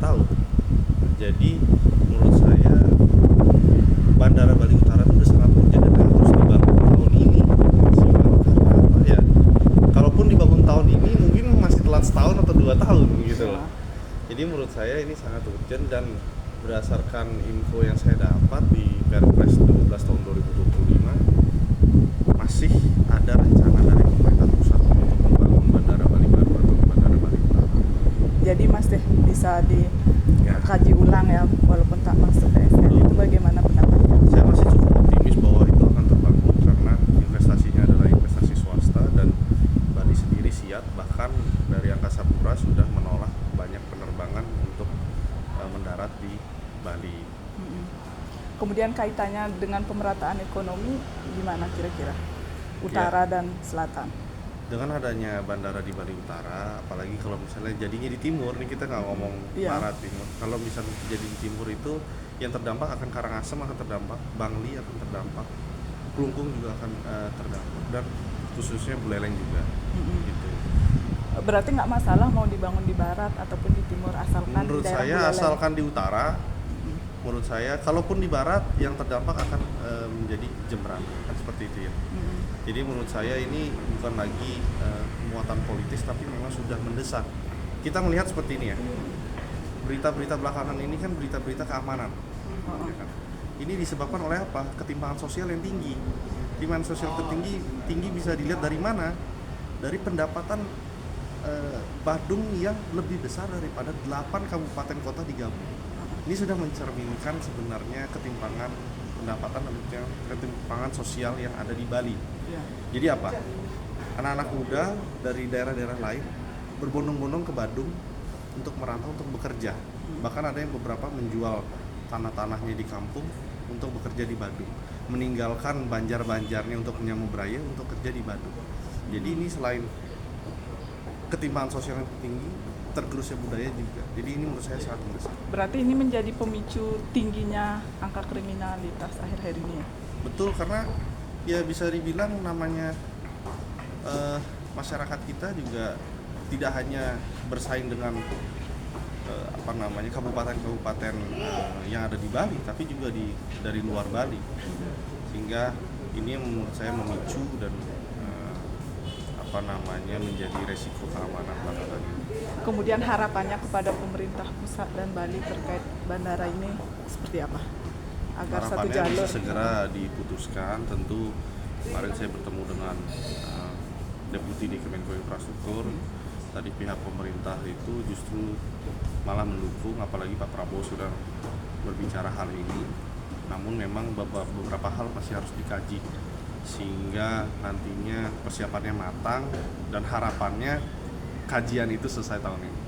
tahu. Jadi menurut saya Bandara Bali Utara itu udah sangat urgent dan harus dibangun tahun ini maksimal. Karena apa ya? Kalaupun dibangun tahun ini mungkin masih telat setahun atau 2 tahun gitu loh. Jadi menurut saya ini sangat urgent, dan berdasarkan info yang saya dapat di Perpres 12 tahun 2025 masih ada rencana dari pemerintah pusat untuk membangun Bandara Bali baru atau Bandara Bali Utara. Jadi masih bisa Ya, dikaji ulang ya, walaupun tak masuk PSN. Betul. Itu bagaimana pendapatnya? saya masih cukup optimis bahwa itu akan terbangun karena investasinya adalah investasi swasta dan Bali sendiri siap. Bahkan dari Angkasa Pura sudah menolak banyak penerbangan untuk mendarat di Bali. Mm-mm. Kemudian kaitannya dengan pemerataan ekonomi gimana kira-kira? Utara dan selatan. Dengan adanya bandara di Bali Utara, apalagi kalau misalnya jadinya di timur, nih kita nggak ngomong Iya. barat timur. Kalau misalnya jadi di timur itu, yang terdampak akan Karangasem akan terdampak, Bangli akan terdampak, Klungkung juga akan terdampak, dan khususnya Buleleng juga. Mm-mm. Gitu. Berarti nggak masalah mau dibangun di barat ataupun di timur, asalkan Menurut di daerah saya Buleleng. asalkan di utara, menurut saya kalaupun di barat yang terdampak akan menjadi Jemberana, kan seperti itu ya. Mm-mm. Jadi menurut saya ini bukan lagi muatan politis, tapi memang sudah mendesak. Kita melihat seperti ini ya, berita-berita belakangan ini kan berita-berita keamanan. Oh. Ya kan? Ini disebabkan oleh apa? Ketimpangan sosial yang tinggi. Ketimpangan sosial tinggi bisa dilihat dari mana? Dari pendapatan Badung yang lebih besar daripada 8 kabupaten kota digabung. Ini sudah mencerminkan sebenarnya ketimpangan pendapatan dan ketimpangan sosial yang ada di Bali. Iya. Jadi apa? Anak-anak muda dari daerah-daerah lain berbondong-bondong ke Badung untuk merantau untuk bekerja. Bahkan ada yang beberapa menjual tanah-tanahnya di kampung untuk bekerja di Badung, meninggalkan banjar-banjarnya untuk menyambung beraya untuk kerja di Badung. Jadi ini selain ketimpangan sosial yang tinggi, tergerusnya budaya juga. Jadi ini menurut saya sangat mendesak. Berarti ini menjadi pemicu tingginya angka kriminalitas akhir-akhir ini ya? Betul, karena ya bisa dibilang namanya masyarakat kita juga tidak hanya bersaing dengan kabupaten-kabupaten yang ada di Bali, tapi juga dari luar Bali. Sehingga ini yang menurut saya memicu dan menjadi resiko keamanan belakangan ini. Kemudian harapannya kepada pemerintah pusat dan Bali terkait bandara ini seperti apa? Agar satu Harapannya jalur. bisa segera diputuskan. Tentu kemarin saya bertemu dengan Deputi di Kemenko Infrastruktur. Tadi pihak pemerintah itu justru malah mendukung, apalagi Pak Prabowo sudah berbicara hal ini. Namun memang beberapa hal masih harus dikaji sehingga nantinya persiapannya matang, dan harapannya kajian itu selesai tahun ini.